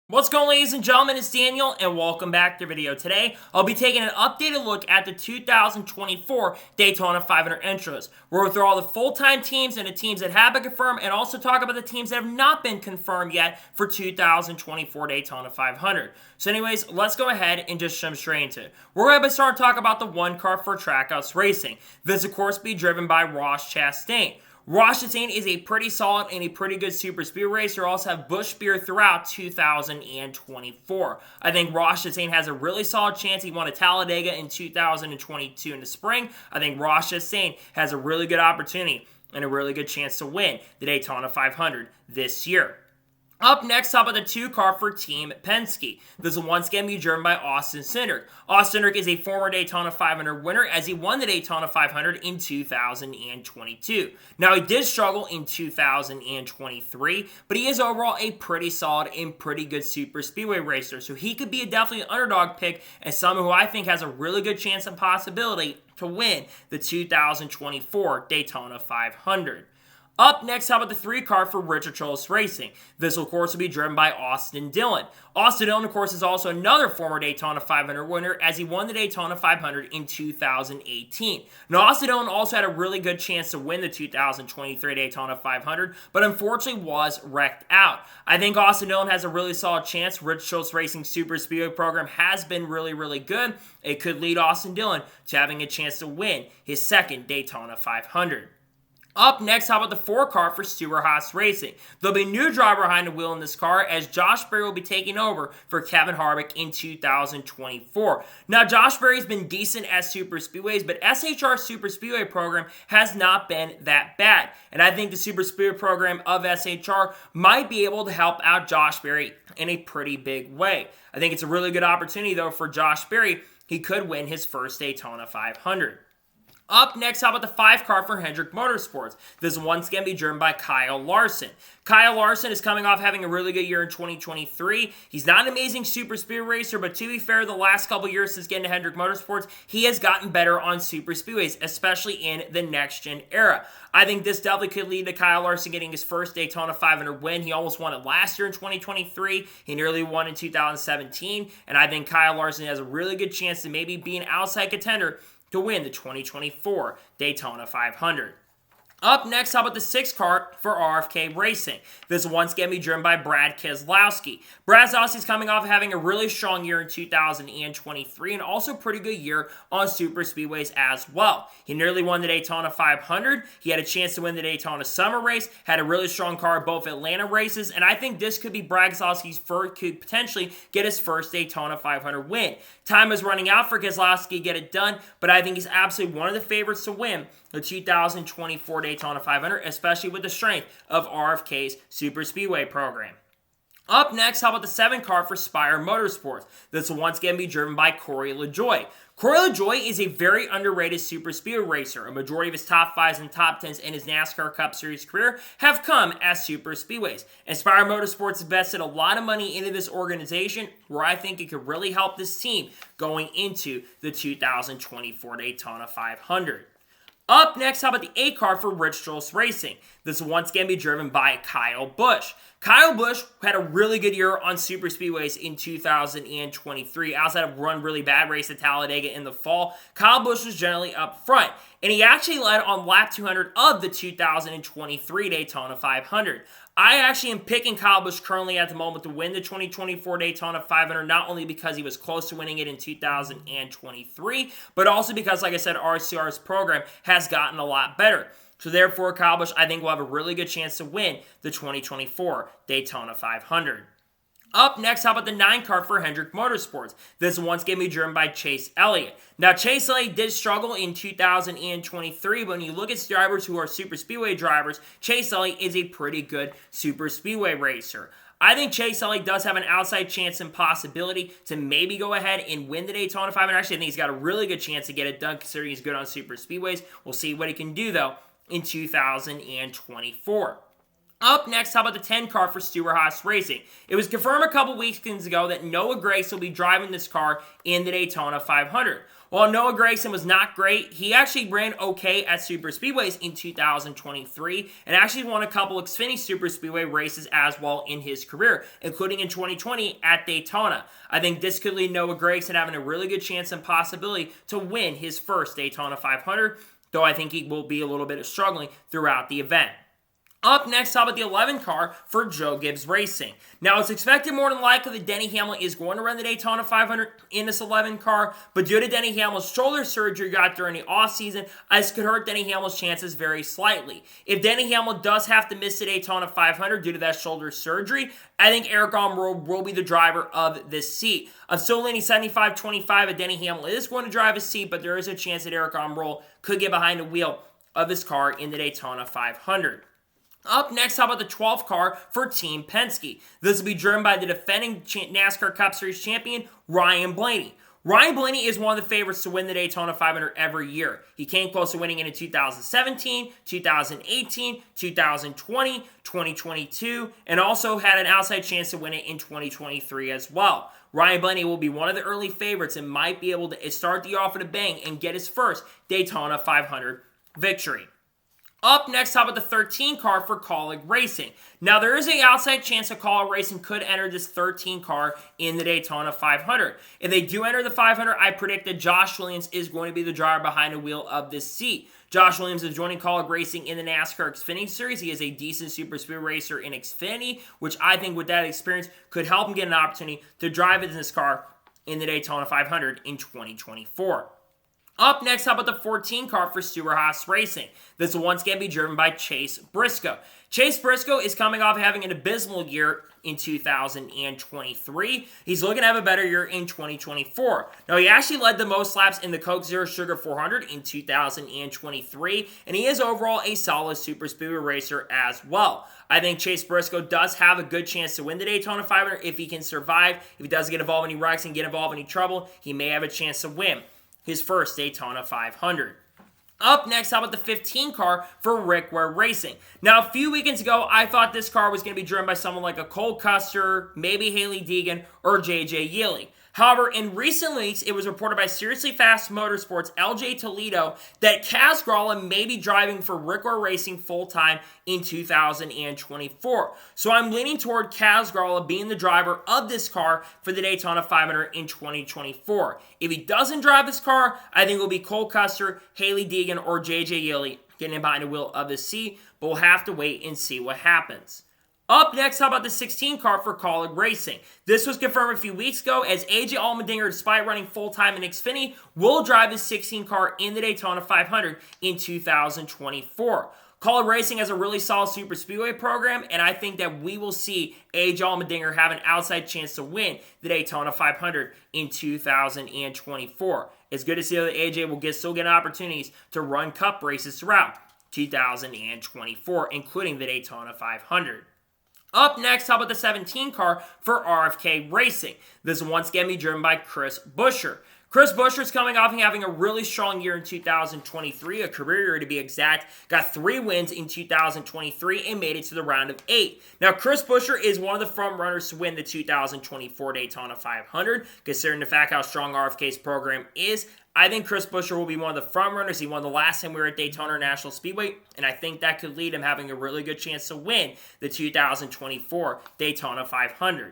What's going on, ladies and gentlemen? It's Daniel and welcome back to the video. Today I'll be taking an updated look at the 2024 Daytona 500 intros. We'll go through all the full-time teams and the teams that have been confirmed, and also talk about the teams that have not been confirmed yet for 2024 Daytona 500. So anyways, let's go ahead and just jump straight into it. We're going to start talking about the one car for Trackhouse Racing. This of course be driven by Ross Chastain. Ross Chastain is a pretty solid and a pretty good super speed racer. Also have Busch Beer throughout 2024. I think Ross Chastain has a really solid chance. He won a Talladega in 2022 in the spring. I think Ross Chastain has a really good opportunity and a really good chance to win the Daytona 500 this year. Up next, up at the 2-car for Team Penske. This will once again be driven by Austin Cindric. Austin Cindric is a former Daytona 500 winner as he won the Daytona 500 in 2022. Now, he did struggle in 2023, but he is overall a pretty solid and pretty good super speedway racer. So he could be definitely an underdog pick and someone who I think has a really good chance and possibility to win the 2024 Daytona 500. Up next, how about the 3-car for Childress Racing? This will, of course, be driven by Austin Dillon. Austin Dillon, of course, is also another former Daytona 500 winner as he won the Daytona 500 in 2018. Now, Austin Dillon also had a really good chance to win the 2023 Daytona 500, but unfortunately was wrecked out. I think Austin Dillon has a really solid chance. Childress Racing Super Speedway program has been really good. It could lead Austin Dillon to having a chance to win his second Daytona 500. Up next, how about the 4-car for Stewart-Haas Racing? There'll be a new driver behind the wheel in this car as Josh Berry will be taking over for Kevin Harvick in 2024. Now, Josh Berry's been decent at super speedways, but SHR Super Speedway program has not been that bad. And I think the Super Speedway program of SHR might be able to help out Josh Berry in a pretty big way. I think it's a really good opportunity, though, for Josh Berry. He could win his first Daytona 500. Up next, how about the 5-car for Hendrick Motorsports? This once again be driven by Kyle Larson. Kyle Larson is coming off having a really good year in 2023. He's not an amazing super speed racer, but to be fair, the last couple years since getting to Hendrick Motorsports, he has gotten better on super speedways, especially in the next-gen era. I think this definitely could lead to Kyle Larson getting his first Daytona 500 win. He almost won it last year in 2023. He nearly won in 2017, and I think Kyle Larson has a really good chance to maybe be an outside contender to win the 2024 Daytona 500. Up next, how about the 6-car for RFK Racing? This will once again be driven by Brad Keselowski. Brad Keselowski is coming off having a really strong year in 2023 and also a pretty good year on super speedways as well. He nearly won the Daytona 500. He had a chance to win the Daytona Summer Race, had a really strong car at both Atlanta races, and I think this could be Brad Keselowski's first, could potentially get his first Daytona 500 win. Time is running out for Keselowski to get it done, but I think he's absolutely one of the favorites to win the 2024 Daytona 500, especially with the strength of RFK's Super Speedway program. Up next, how about the 7-car for Spire Motorsports? This will once again be driven by Corey LaJoie. Corey LaJoie is a very underrated super speedway racer. A majority of his top 5s and top 10s in his NASCAR Cup Series career have come as super speedways. And Spire Motorsports invested a lot of money into this organization where I think it could really help this team going into the 2024 Daytona 500. Up next, how about the 8-car for Childress Racing? This will once again be driven by Kyle Busch. Kyle Busch had a really good year on super speedways in 2023. Outside of one really bad race at Talladega in the fall, Kyle Busch was generally up front. And he actually led on lap 200 of the 2023 Daytona 500. I actually am picking Kyle Busch currently at the moment to win the 2024 Daytona 500, not only because he was close to winning it in 2023, but also because, like I said, RCR's program has gotten a lot better. So therefore, Kyle Busch, I think, will have a really good chance to win the 2024 Daytona 500. Up next, how about the 9-car for Hendrick Motorsports? This once again be driven by Chase Elliott. Now, Chase Elliott did struggle in 2023, but when you look at drivers who are super speedway drivers, Chase Elliott is a pretty good super speedway racer. I think Chase Elliott does have an outside chance and possibility to maybe go ahead and win the Daytona 500. Actually, I think he's got a really good chance to get it done considering he's good on super speedways. We'll see what he can do, though, in 2024. Up next, how about the 10 car for Stewart-Haas Racing? It was confirmed a couple weekends ago that Noah Gragson will be driving this car in the Daytona 500. While Noah Gragson was not great, he actually ran okay at super speedways in 2023 and actually won a couple Xfinity super speedway races as well in his career, including in 2020 at Daytona. I think this could lead Noah Gragson having a really good chance and possibility to win his first Daytona 500, though I think he will be a little bit struggling throughout the event. Up next, how about the 11 car for Joe Gibbs Racing? Now, it's expected more than likely that Denny Hamlin is going to run the Daytona 500 in this 11 car, but due to Denny Hamlin's shoulder surgery got during the offseason, this could hurt Denny Hamlin's chances very slightly. If Denny Hamlin does have to miss the Daytona 500 due to that shoulder surgery, I think Eric Almirola will be the driver of this seat. I'm still leaning 75-25 that Denny Hamlin is going to drive his seat, but there is a chance that Eric Almirola could get behind the wheel of this car in the Daytona 500. Up next, how about the 12th car for Team Penske? This will be driven by the defending NASCAR Cup Series champion, Ryan Blaney. Ryan Blaney is one of the favorites to win the Daytona 500 every year. He came close to winning it in 2017, 2018, 2020, 2022, and also had an outside chance to win it in 2023 as well. Ryan Blaney will be one of the early favorites and might be able to start the off with a bang and get his first Daytona 500 victory. Up next, how about the 13 car for Kaulig Racing? Now, there is an outside chance that Kaulig Racing could enter this 13 car in the Daytona 500. If they do enter the 500, I predict that Josh Williams is going to be the driver behind the wheel of this seat. Josh Williams is joining Kaulig Racing in the NASCAR Xfinity Series. He is a decent super speed racer in Xfinity, which I think with that experience could help him get an opportunity to drive in this car in the Daytona 500 in 2024. Up next, how about the 14 car for Stewart-Haas Racing? This will once again be driven by Chase Briscoe. Chase Briscoe is coming off having an abysmal year in 2023. He's looking to have a better year in 2024. Now, he actually led the most laps in the Coke Zero Sugar 400 in 2023, and he is overall a solid super speedway racer as well. I think Chase Briscoe does have a good chance to win the Daytona 500 if he can survive. If he doesn't get involved in any wrecks and get involved in any trouble, he may have a chance to win his first Daytona 500. Up next, how about the 15 car for Ware Racing? Now, a few weekends ago, I thought this car was going to be driven by someone like a Cole Custer, maybe Hailie Deegan, or JJ Yeley. However, in recent weeks, it was reported by Seriously Fast Motorsports, LJ Toledo, that Kaz Grala may be driving for Ware Racing full-time in 2024. So I'm leaning toward Kaz Grala being the driver of this car for the Daytona 500 in 2024. If he doesn't drive this car, I think it will be Cole Custer, Hailie Deegan, or JJ Yeley getting behind the wheel of the seat, but we'll have to wait and see what happens. Up next, how about the 16 car for Kaulig Racing? This was confirmed a few weeks ago as AJ Allmendinger, despite running full-time in Xfinity, will drive the 16 car in the Daytona 500 in 2024. Kaulig Racing has a really solid super speedway program, and I think that we will see AJ Allmendinger have an outside chance to win the Daytona 500 in 2024. It's good to see that AJ will still get opportunities to run cup races throughout 2024, including the Daytona 500. Up next, how about the 17 car for RFK Racing? This will once again be driven by Chris Buescher. Chris Buescher is coming off and having a really strong year in 2023, a career year to be exact. Got 3 wins in 2023 and made it to the round of 8. Now, Chris Buescher is one of the front runners to win the 2024 Daytona 500, considering the fact how strong RFK's program is. I think Chris Buescher will be one of the front runners. He won the last time we were at Daytona National Speedway, and I think that could lead him having a really good chance to win the 2024 Daytona 500.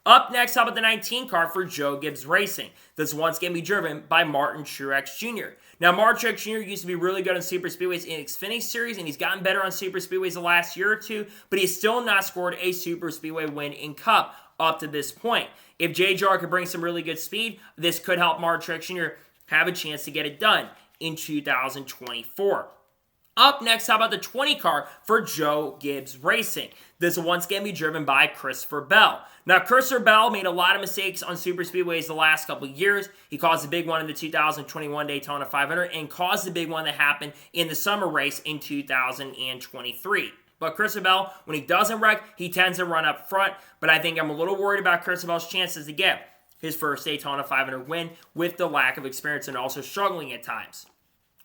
Up next, how about the 19 car for Joe Gibbs Racing? This one's going to be driven by Martin Truex Jr. Now, Martin Truex Jr. used to be really good on super speedways in Xfinity Series, and he's gotten better on super speedways the last year or two, but he's still not scored a super speedway win in Cup up to this point. If JGR could bring some really good speed, this could help Martin Truex Jr. have a chance to get it done in 2024. Up next, how about the 20 car for Joe Gibbs Racing? This will once again be driven by Christopher Bell. Now, Christopher Bell made a lot of mistakes on super speedways the last couple of years. He caused a big one in the 2021 Daytona 500 and caused the big one that happened in the summer race in 2023. But Christopher Bell, when he doesn't wreck, he tends to run up front. But I think I'm a little worried about Christopher Bell's chances to get his first Daytona 500 win with the lack of experience and also struggling at times.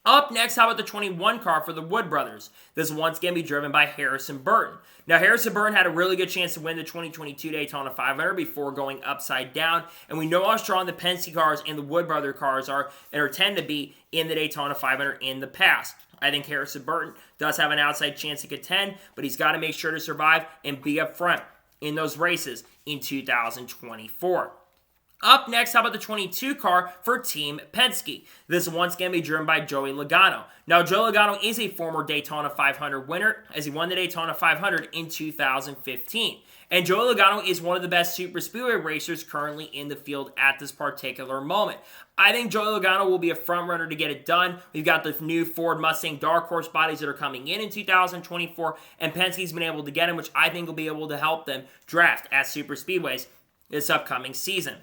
Up next, how about the 21 car for the Wood brothers? This one's going to be driven by Harrison Burton. Now, Harrison Burton had a really good chance to win the 2022 Daytona 500 before going upside down, and we know how strong the Penske cars and the Wood brother cars are, and or tend to be in the Daytona 500 in the past. I think Harrison Burton does have an outside chance to contend, but he's got to make sure to survive and be up front in those races in 2024. Up next, how about the 22 car for Team Penske? This one's going to be driven by Joey Logano. Now, Joey Logano is a former Daytona 500 winner, as he won the Daytona 500 in 2015. And Joey Logano is one of the best super speedway racers currently in the field at this particular moment. I think Joey Logano will be a front runner to get it done. We've got the new Ford Mustang Dark Horse bodies that are coming in 2024, and Penske's been able to get him, which I think will be able to help them draft at super speedways this upcoming season.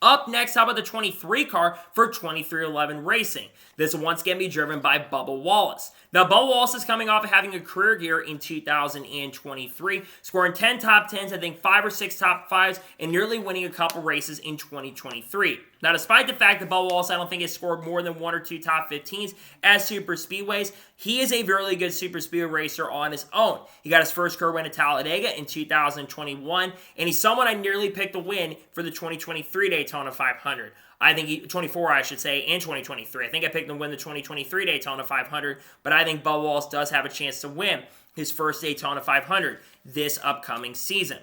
Up next, how about the 23 car for 2311 Racing? This one's going to be driven by Bubba Wallace. Now, Bubba Wallace is coming off of having a career year in 2023, scoring 10 top 10s, I think 5 or 6 top 5s, and nearly winning a couple races in 2023. Now, despite the fact that Bubba Wallace, I don't think has scored more than 1 or 2 top 15s at super speedways, he is a really good super speedway racer on his own. He got his first career win at Talladega in 2021, and he's someone I nearly picked to win for the 2023 Daytona 500. I think 24, I should say, and 2023. I think I picked him to win the 2023 Daytona 500, but I think Bubba Wallace does have a chance to win his first Daytona 500 this upcoming season.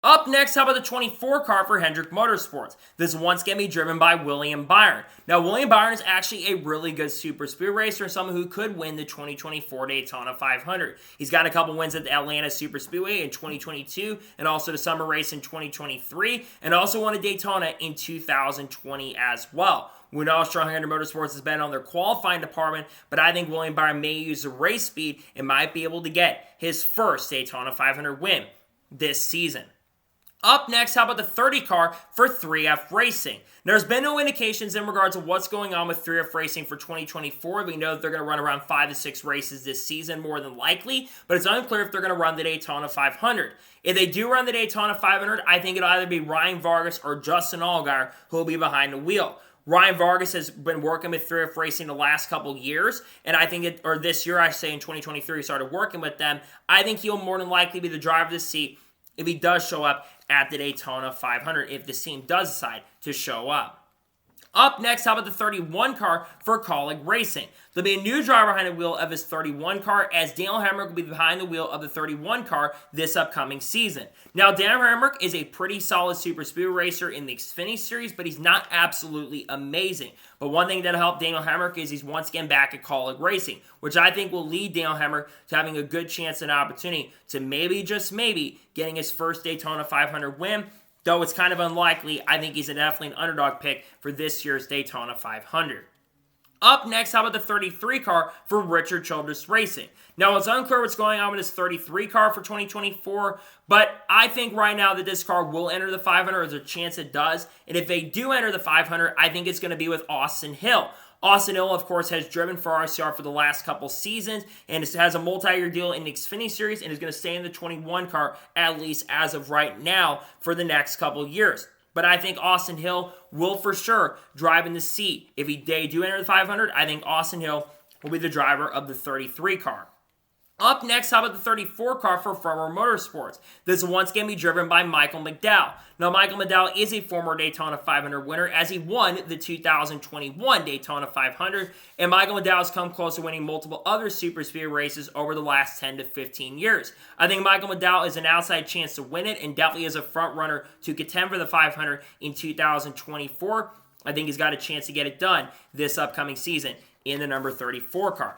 Up next, how about the 24 car for Hendrick Motorsports? This one's going to be driven by William Byron. Now, William Byron is actually a really good super speed racer and someone who could win the 2024 Daytona 500. He's got a couple wins at the Atlanta Super Speedway in 2022 and also the summer race in 2023 and also won a Daytona in 2020 as well. We know how strong Hendrick Motorsports has been on their qualifying department, but I think William Byron may use the race speed and might be able to get his first Daytona 500 win this season. Up next, how about the 30 car for 3F Racing? There's been no indications in regards to what's going on with 3F Racing for 2024. We know that they're going to run around 5 to 6 races this season, more than likely, but it's unclear if they're going to run the Daytona 500. If they do run the Daytona 500, I think it'll either be Ryan Vargas or Justin Allgaier who will be behind the wheel. Ryan Vargas has been working with 3F Racing the last couple years, and I think this year, I say in 2023, he started working with them. I think he'll more than likely be the driver of the seat if he does show up at the Daytona 500, if this team does decide to show up. Up next, how about the 31 car for Kaulig Racing? There'll be a new driver behind the wheel of his 31 car, as Daniel Hemrick will be behind the wheel of the 31 car this upcoming season. Now, Daniel Hemrick is a pretty solid super speed racer in the Xfinity Series, but he's not absolutely amazing. But one thing that'll help Daniel Hemrick is he's once again back at Kaulig Racing, which I think will lead Daniel Hemrick to having a good chance and opportunity to maybe, just maybe, getting his first Daytona 500 win. Though it's kind of unlikely, I think he's definitely an underdog pick for this year's Daytona 500. Up next, how about the 33 car for Richard Childress Racing? Now, it's unclear what's going on with this 33 car for 2024, but I think right now that this car will enter the 500. There's a chance it does, and if they do enter the 500, I think it's going to be with Austin Hill. Austin Hill, of course, has driven for RCR for the last couple seasons and has a multi-year deal in the Xfinity Series and is going to stay in the 21 car, at least as of right now, for the next couple years. But I think Austin Hill will for sure drive in the seat. If they do enter the 500, I think Austin Hill will be the driver of the 33 car. Up next, how about the 34 car for Row Motorsports? This one's going to be driven by Michael McDowell. Now, Michael McDowell is a former Daytona 500 winner, as he won the 2021 Daytona 500, and Michael McDowell has come close to winning multiple other super speed races over the last 10 to 15 years. I think Michael McDowell is an outside chance to win it, and definitely is a front runner to contend for the 500 in 2024. I think he's got a chance to get it done this upcoming season in the number 34 car.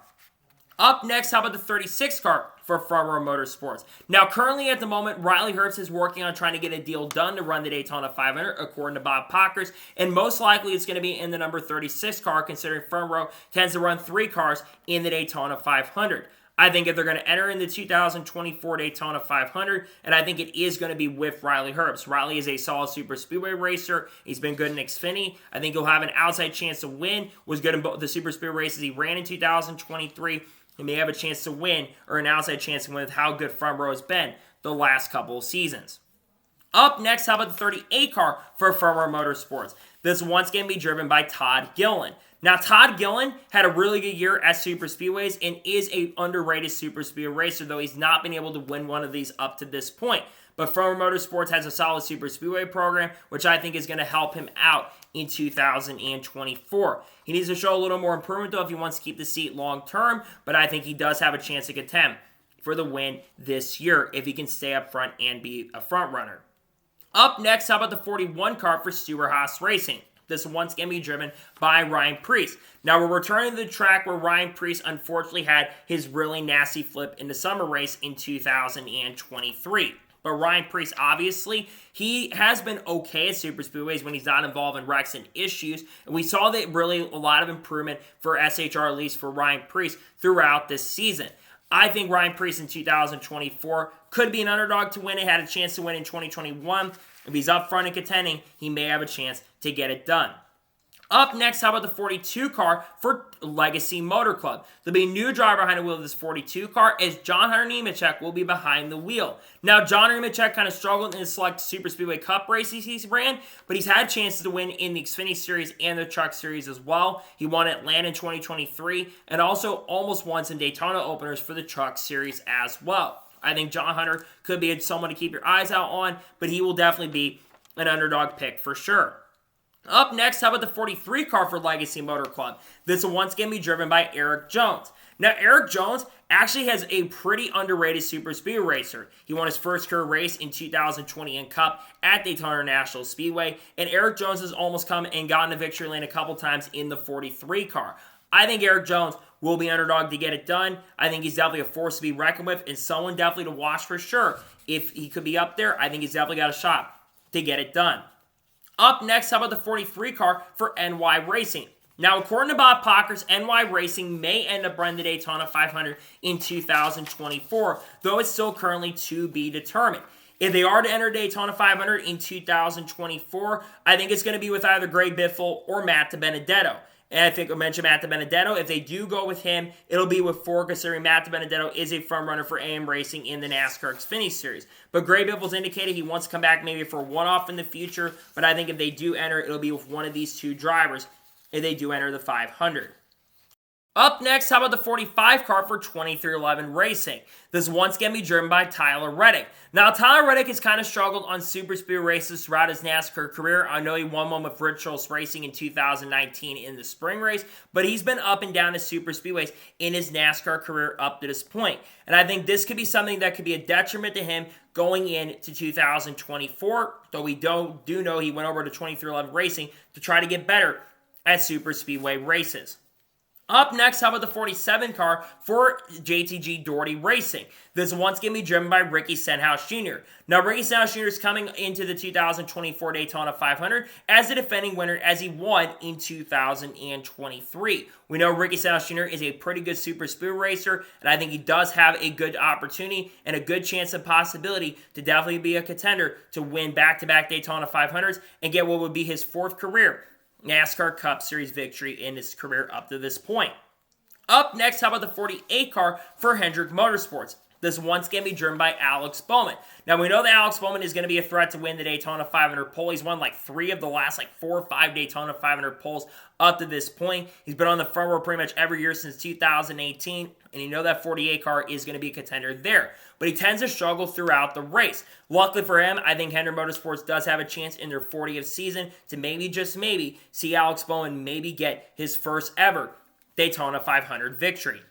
Up next, how about the 36 car for Row Motorsports? Now, currently at the moment, Riley Herbst is working on trying to get a deal done to run the Daytona 500, according to Bob Pockers, and most likely it's going to be in the number 36 car, considering Row tends to run 3 cars in the Daytona 500. I think if they're going to enter in the 2024 Daytona 500, and I think it is going to be with Riley Herbst. Riley is a solid super speedway racer. He's been good in Xfinity. I think he'll have an outside chance to win. Was good in both the super speed races he ran in 2023. He may have a chance to win, or an outside chance to win with how good Front Row has been the last couple of seasons. Up next, how about the 38 car for Ware Motorsports? This one's going to be driven by Todd Gillen. Now, Todd Gillen had a really good year at super speedways and is an underrated super speedway racer, though he's not been able to win one of these up to this point. But Ware Motorsports has a solid super speedway program, which I think is going to help him out in 2024. He needs to show a little more improvement, though, if he wants to keep the seat long term, but I think he does have a chance to contend for the win this year if he can stay up front and be a front runner. Up next, how about the 41 car for Stewart-Haas Racing? This one's going to be driven by Ryan Preece. Now, we're returning to the track where Ryan Preece unfortunately had his really nasty flip in the summer race in 2023. But Ryan Preece, obviously, he has been okay at super speedways when he's not involved in wrecks and issues. And we saw that really a lot of improvement for SHR, at least for Ryan Preece, throughout this season. I think Ryan Preece in 2024 could be an underdog to win it, had a chance to win in 2021. If he's up front and contending, he may have a chance to get it done. Up next, how about the 42 car for Legacy Motor Club? There'll be a new driver behind the wheel of this 42 car as John Hunter Nemechek will be behind the wheel. Now, John Hunter Nemechek kind of struggled in the Select Super Speedway Cup races he's ran, but he's had chances to win in the Xfinity Series and the Truck Series as well. He won at Atlanta in 2023 and also almost won some Daytona openers for the Truck Series as well. I think John Hunter could be someone to keep your eyes out on, but he will definitely be an underdog pick for sure. Up next, how about the 43 car for Legacy Motor Club? This one's going to be driven by Eric Jones. Now, Eric Jones actually has a pretty underrated super speed racer. He won his first career race in 2020 in Cup at Daytona International Speedway, and Eric Jones has almost come and gotten a victory lane a couple times in the 43 car. I think Eric Jones will be underdog to get it done. I think he's definitely a force to be reckoned with and someone definitely to watch for sure. If he could be up there, I think he's definitely got a shot to get it done. Up next, how about the 43 car for NY Racing? Now, according to Bob Pockrass, NY Racing may end up running the Daytona 500 in 2024, though it's still currently to be determined. If they are to enter Daytona 500 in 2024, I think it's going to be with either Greg Biffle or Matt DiBenedetto. And I think I mentioned Matt DiBenedetto. If they do go with him, it'll be with Ford, considering Matt DiBenedetto is a front runner for AM Racing in the NASCAR Xfinity Series. But Greg Biffle's indicated he wants to come back maybe for a one-off in the future. But I think if they do enter, it'll be with one of these two drivers if they do enter the 500. Up next, how about the 45 car for 2311 Racing? This one's going to be driven by Tyler Reddick. Now, Tyler Reddick has kind of struggled on super speed races throughout his NASCAR career. I know he won one with Richards Racing in 2019 in the spring race, but he's been up and down the super speedways in his NASCAR career up to this point. And I think this could be something that could be a detriment to him going into 2024, though we do know he went over to 2311 Racing to try to get better at super speedway races. Up next, how about the 47 car for JTG Daugherty Racing? This one's going to be driven by Ricky Stenhouse Jr. Now, Ricky Stenhouse Jr. is coming into the 2024 Daytona 500 as the defending winner as he won in 2023. We know Ricky Stenhouse Jr. is a pretty good super speed racer, and I think he does have a good opportunity and a good chance and possibility to definitely be a contender to win back-to-back Daytona 500s and get what would be his fourth career NASCAR Cup Series victory in his career up to this point. Up next, how about the 48 car for Hendrick Motorsports? This one's going to be driven by Alex Bowman. Now, we know that Alex Bowman is going to be a threat to win the Daytona 500 pole. He's won like 3 of the last 4 or 5 Daytona 500 poles up to this point. He's been on the front row pretty much every year since 2018, and you know that 48 car is going to be a contender there. But he tends to struggle throughout the race. Luckily for him, I think Hendrick Motorsports does have a chance in their 40th season to maybe, just maybe, see Alex Bowman maybe get his first ever Daytona 500 victory.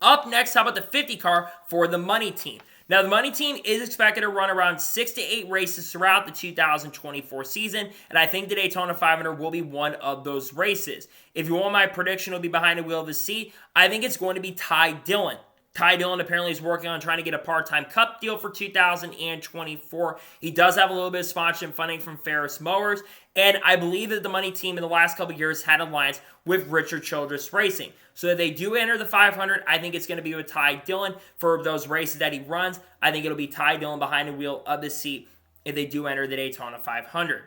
Up next, how about the 50 car for the Money Team? Now, the Money Team is expected to run around 6 to 8 races throughout the 2024 season, and I think the Daytona 500 will be one of those races. If you want my prediction, will be behind the wheel of the seat. I think it's going to be Ty Dillon. Ty Dillon apparently is working on trying to get a part-time cup deal for 2024. He does have a little bit of sponsorship funding from Ferris Mowers, and I believe that the Money Team in the last couple of years had an alliance with Richard Childress Racing. So if they do enter the 500, I think it's going to be with Ty Dillon for those races that he runs. I think it'll be Ty Dillon behind the wheel of the seat if they do enter the Daytona 500.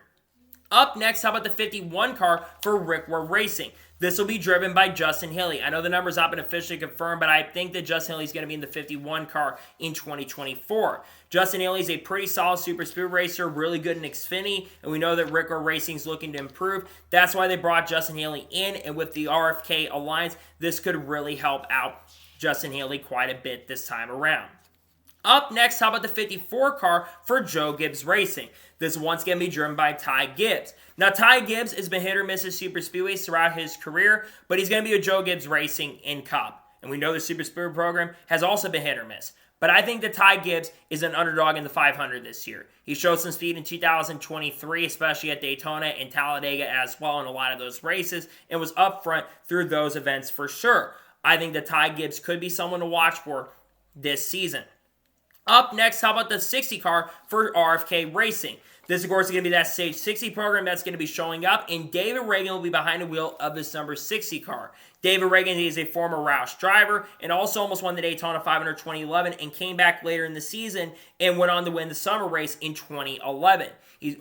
Up next, how about the 51 car for Ware Racing? This will be driven by Justin Haley. I know the number's not been officially confirmed, but I think that Justin Haley's going to be in the 51 car in 2024. Justin Haley's a pretty solid super speed racer, really good in Xfinity, and we know that Ware Racing's looking to improve. That's why they brought Justin Haley in, and with the RFK Alliance, this could really help out Justin Haley quite a bit this time around. Up next, how about the 54 car for Joe Gibbs Racing? This one's going to be driven by Ty Gibbs. Now, Ty Gibbs has been hit or miss at super speedways throughout his career, but he's going to be with Joe Gibbs Racing in Cup. And we know the super speedway program has also been hit or miss. But I think that Ty Gibbs is an underdog in the 500 this year. He showed some speed in 2023, especially at Daytona and Talladega as well in a lot of those races, and was up front through those events for sure. I think that Ty Gibbs could be someone to watch for this season. Up next, how about the 60 car for RFK Racing? This, of course, is going to be that Stage 60 program that's going to be showing up, and David Reagan will be behind the wheel of this number 60 car. David Reagan is a former Roush driver and also almost won the Daytona 500 2011 and came back later in the season and went on to win the summer race in 2011.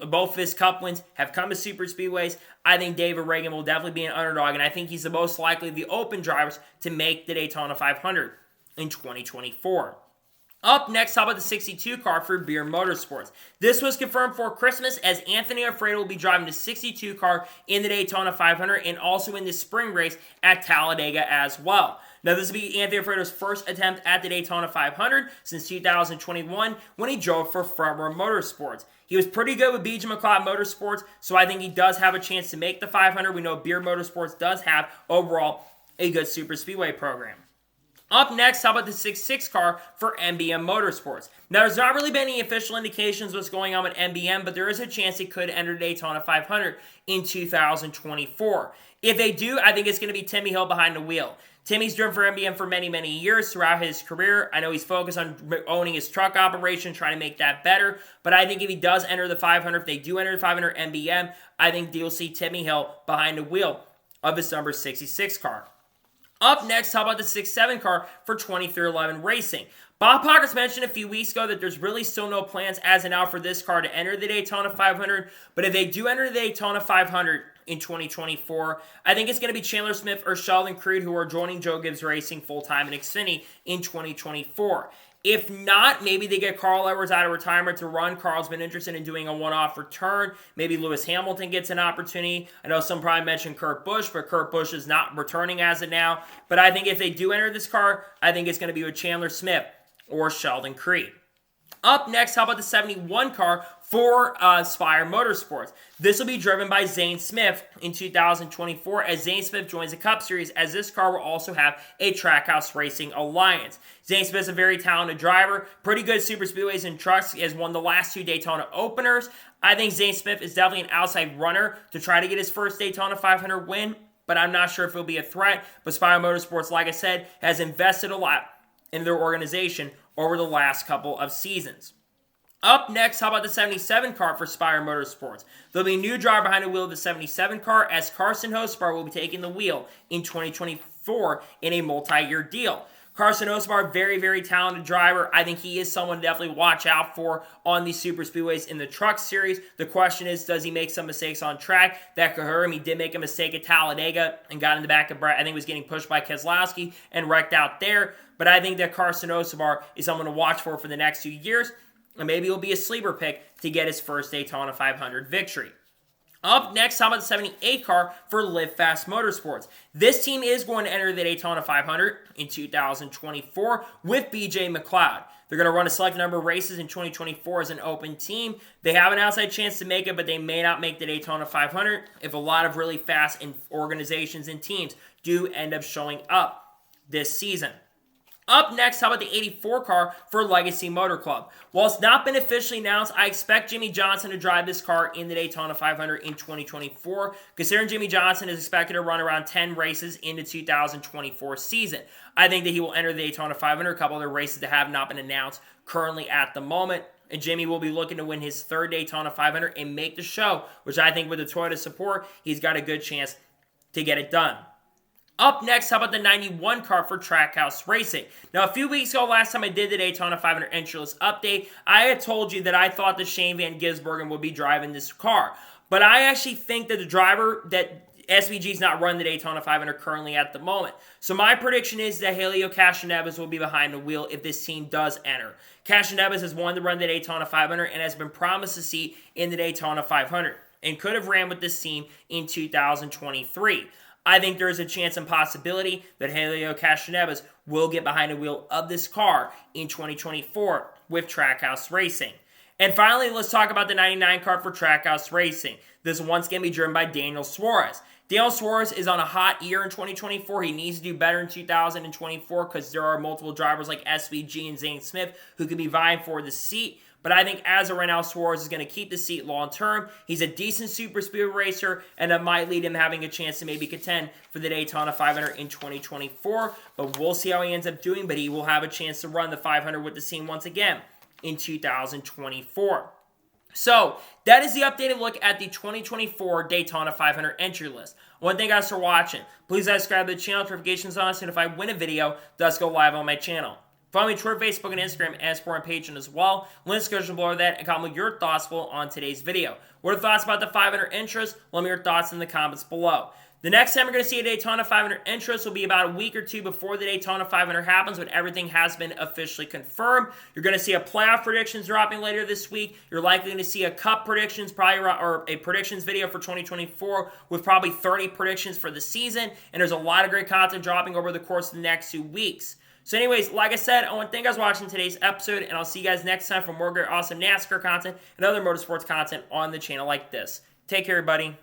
Both of his Cup wins have come to super speedways. I think David Reagan will definitely be an underdog, and I think he's the most likely of the open drivers to make the Daytona 500 in 2024. Up next, how about the 62 car for MBM Motorsports? This was confirmed for Christmas as Anthony Alfredo will be driving the 62 car in the Daytona 500 and also in the spring race at Talladega as well. Now, this will be Anthony Alfredo's first attempt at the Daytona 500 since 2021 when he drove for Row Motorsports. He was pretty good with BJ McLeod Motorsports, so I think he does have a chance to make the 500. We know MBM Motorsports does have, overall, a good super speedway program. Up next, how about the 66 car for MBM Motorsports? Now, there's not really been any official indications what's going on with MBM, but there is a chance it could enter Daytona 500 in 2024. If they do, I think it's going to be Timmy Hill behind the wheel. Timmy's driven for MBM for many, many years throughout his career. I know he's focused on owning his truck operation, trying to make that better. But I think if he does enter the 500, if they do enter the 500 MBM, I think you'll see Timmy Hill behind the wheel of his number 66 car. Up next, how about the 6-7 car for 2311 Racing? Bob Pockers mentioned a few weeks ago that there's really still no plans as of now for this car to enter the Daytona 500, but if they do enter the Daytona 500 in 2024, I think it's going to be Chandler Smith or Sheldon Creed who are joining Joe Gibbs Racing full-time in Xfinity in 2024. If not, maybe they get Carl Edwards out of retirement to run. Carl's been interested in doing a one-off return. Maybe Lewis Hamilton gets an opportunity. I know some probably mentioned Kurt Busch, but Kurt Busch is not returning as of now. But I think if they do enter this car, I think it's going to be with Chandler Smith or Sheldon Creed. Up next, how about the 71 car for Spire Motorsports? This will be driven by Zane Smith in 2024 as Zane Smith joins the Cup Series, as this car will also have a Trackhouse Racing alliance. Zane Smith is a very talented driver, pretty good super speedways and trucks. He has won the last two Daytona openers. I think Zane Smith is definitely an outside runner to try to get his first Daytona 500 win, but I'm not sure if it'll be a threat. But Spire Motorsports, like I said, has invested a lot in their organization over the last couple of seasons. Up next, how about the 77 car for Spire Motorsports? There'll be a new driver behind the wheel of the 77 car as Carson Hocebar will be taking the wheel in 2024 in a multi-year deal. Carson Hocebar, very, very talented driver. I think he is someone to definitely watch out for on these super speedways in the truck series. The question is, does he make some mistakes on track? That could hurt him. He did make a mistake at Talladega and got in the back of Brett. I think he was getting pushed by Keselowski and wrecked out there. But I think that Carson Hocebar is someone to watch for the next 2 years. And maybe he'll be a sleeper pick to get his first Daytona 500 victory. Up next, how about the 78 car for Live Fast Motorsports? This team is going to enter the Daytona 500 in 2024 with BJ McLeod. They're going to run a select number of races in 2024 as an open team. They have an outside chance to make it, but they may not make the Daytona 500 if a lot of really fast organizations and teams do end up showing up this season. Up next, how about the 84 car for Legacy Motor Club? While it's not been officially announced, I expect Jimmy Johnson to drive this car in the Daytona 500 in 2024, considering Jimmy Johnson is expected to run around 10 races in the 2024 season. I think that he will enter the Daytona 500, a couple other races that have not been announced currently at the moment, and Jimmy will be looking to win his third Daytona 500 and make the show, which I think with the Toyota support, he's got a good chance to get it done. Up next, how about the 91 car for Trackhouse Racing? Now, a few weeks ago, last time I did the Daytona 500 entry list update, I had told you that I thought that Shane Van Gisbergen would be driving this car. But I actually think that the driver that SVG's not running the Daytona 500 currently at the moment. So my prediction is that Helio Castroneves will be behind the wheel if this team does enter. Castroneves has wanted to run the Daytona 500 and has been promised a seat in the Daytona 500 and could have ran with this team in 2023. I think there is a chance and possibility that Helio Castroneves will get behind the wheel of this car in 2024 with Trackhouse Racing. And finally, let's talk about the 99 car for Trackhouse Racing. This one's going to be driven by Daniel Suarez. Daniel Suarez is on a hot year in 2024. He needs to do better in 2024 because there are multiple drivers like SVG and Zane Smith who could be vying for the seat. But I think as of right now, Suarez is going to keep the seat long term. He's a decent super speed racer, and that might lead him having a chance to maybe contend for the Daytona 500 in 2024. But we'll see how he ends up doing, but he will have a chance to run the 500 with the team once again in 2024. So, that is the updated look at the 2024 Daytona 500 entry list. I want to thank you guys for watching. Please subscribe to the channel, notifications on, and if I win a video, does go live on my channel. Follow me on Twitter, Facebook, and Instagram, and support my Patreon as well. Links description below that, and comment your thoughts on today's video. What are the thoughts about the 500 interest? Let me know your thoughts in the comments below. The next time we're going to see a Daytona 500 interest will be about a week or two before the Daytona 500 happens when everything has been officially confirmed. You're going to see a playoff predictions dropping later this week. You're likely going to see a cup predictions, or a predictions video for 2024 with probably 30 predictions for the season. And there's a lot of great content dropping over the course of the next 2 weeks. So anyways, like I said, I want to thank you guys for watching today's episode, and I'll see you guys next time for more great, awesome NASCAR content and other motorsports content on the channel like this. Take care, everybody.